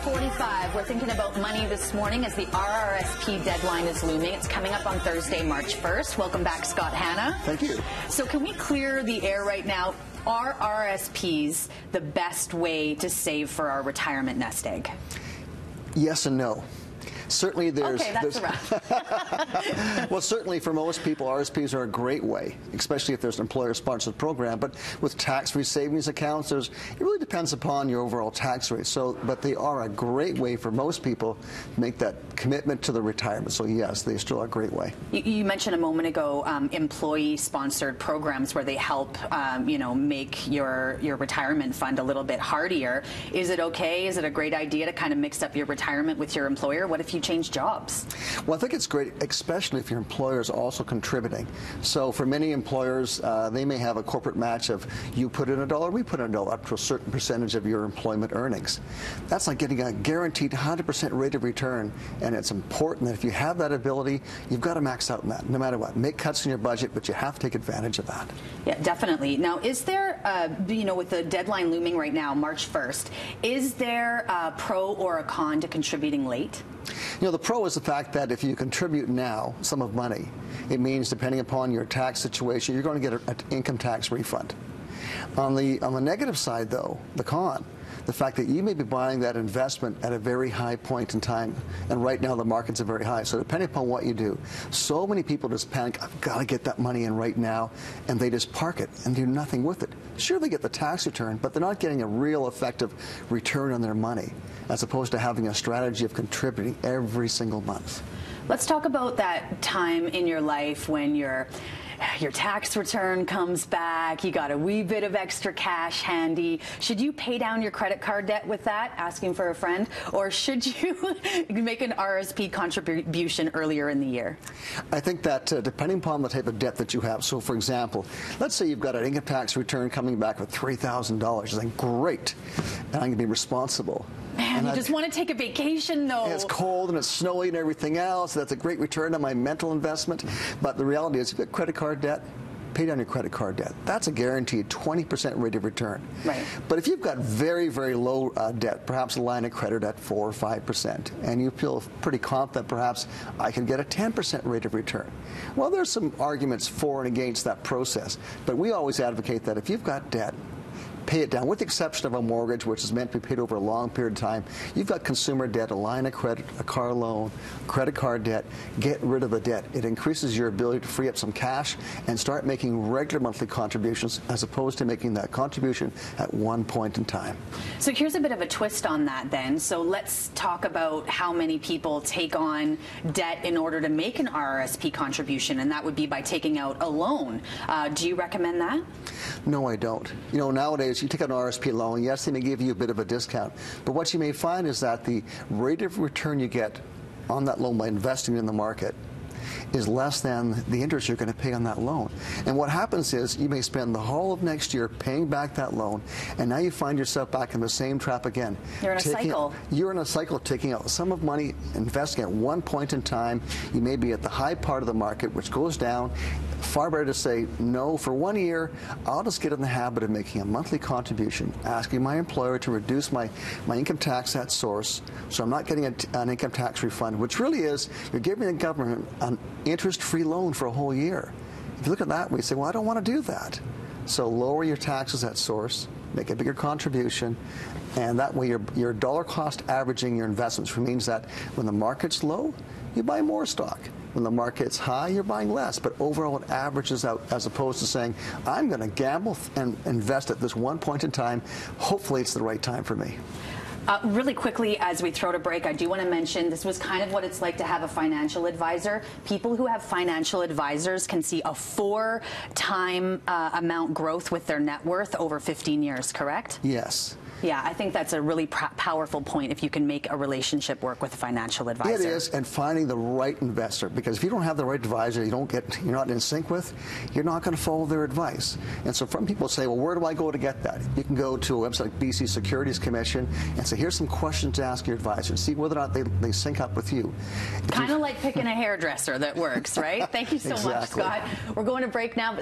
7:45. We're thinking about money this morning as the RRSP deadline is looming. It's coming up on Thursday, March 1st. Welcome back, Scott Hanna. Thank you. So can we clear the air right now? Are RRSPs the best way to save for our retirement nest egg? Yes and no. Certainly there's... Okay, that's a wrap. Well, certainly for most people, RSPs are a great way, especially if there's an employer-sponsored program. But with tax-free savings accounts, it really depends upon your overall tax rate. But they are a great way for most people to make that commitment to the retirement. So yes, they still are a great way. You mentioned a moment ago employee-sponsored programs where they help, make your retirement fund a little bit hardier. Is it okay? Is it a great idea to kind of mix up your retirement with your employer? What if you change jobs? Well, I think it's great, especially if your employer is also contributing. So for many employers, they may have a corporate match of you put in $1, we put in $1, up to a certain percentage of your employment earnings. That's like getting a guaranteed 100% rate of return, and it's important that if you have that ability, you've got to max out on that, no matter what. Make cuts in your budget, but you have to take advantage of that. Yeah, definitely. Now, is there, with the deadline looming right now, March 1st, is there a pro or a con to contributing late? The pro is the fact that if you contribute now a sum of money, it means depending upon your tax situation, you're going to get an income tax refund. On the negative side, though, the con, the fact that you may be buying that investment at a very high point in time, and right now the markets are very high. So depending upon what you do, so many people just panic, I've got to get that money in right now, and they just park it and do nothing with it. Sure, they get the tax return, but they're not getting a real effective return on their money, as opposed to having a strategy of contributing every single month. Let's talk about that time in your life when your tax return comes back, you got a wee bit of extra cash handy. Should you pay down your credit card debt with that, asking for a friend, or should you make an RSP contribution earlier in the year? I think that depending upon the type of debt that you have, so for example, let's say you've got an income tax return coming back with $3,000. You're saying, great, and I'm going to be responsible. Man, you just want to take a vacation, though. It's cold and it's snowy and everything else. That's a great return on my mental investment. But the reality is, you've got credit card debt, pay down your credit card debt. That's a guaranteed 20% rate of return. Right. But if you've got very, very low debt, perhaps a line of credit at 4 or 5%, and you feel pretty confident perhaps I can get a 10% rate of return. Well, there's some arguments for and against that process. But we always advocate that if you've got debt, pay it down, with the exception of a mortgage, which is meant to be paid over a long period of time. You've got consumer debt, a line of credit, a car loan, credit card debt. Get rid of the debt. It increases your ability to free up some cash and start making regular monthly contributions, as opposed to making that contribution at one point in time. So here's a bit of a twist on that then. So let's talk about how many people take on debt in order to make an RRSP contribution, and that would be by taking out a loan. Do you recommend that? No, I don't. Nowadays, you take out an RSP loan, yes, they may give you a bit of a discount, but what you may find is that the rate of return you get on that loan by investing in the market is less than the interest you're going to pay on that loan. And what happens is you may spend the whole of next year paying back that loan, and now you find yourself back in the same trap again. You're in a cycle. You're in a cycle of taking out a sum of money, investing at one point in time. You may be at the high part of the market, which goes down. Far better to say, no, for 1 year, I'll just get in the habit of making a monthly contribution, asking my employer to reduce my income tax at source, so I'm not getting an income tax refund, which really is, you're giving the government an interest-free loan for a whole year. If you look at that, we say, well, I don't want to do that. So lower your taxes at source, make a bigger contribution, and that way you're dollar cost averaging your investments, which means that when the market's low, you buy more stock. When the market's high, you're buying less, but overall it averages out, as opposed to saying, I'm going to gamble and invest at this one point in time. Hopefully it's the right time for me. Really quickly, as we throw to break, I do want to mention this was kind of what it's like to have a financial advisor. People who have financial advisors can see a 4-time amount growth with their net worth over 15 years, correct? Yes. Yeah, I think that's a really powerful point if you can make a relationship work with a financial advisor. It is, and finding the right investor, because if you don't have the right advisor, you're not in sync with, you're not going to follow their advice. And so some people say, well, where do I go to get that? You can go to a website like BC Securities Commission and say, here's some questions to ask your advisor, see whether or not they sync up with you. Kind of like picking a hairdresser that works, right? Thank you so much, Scott. We're going to break now.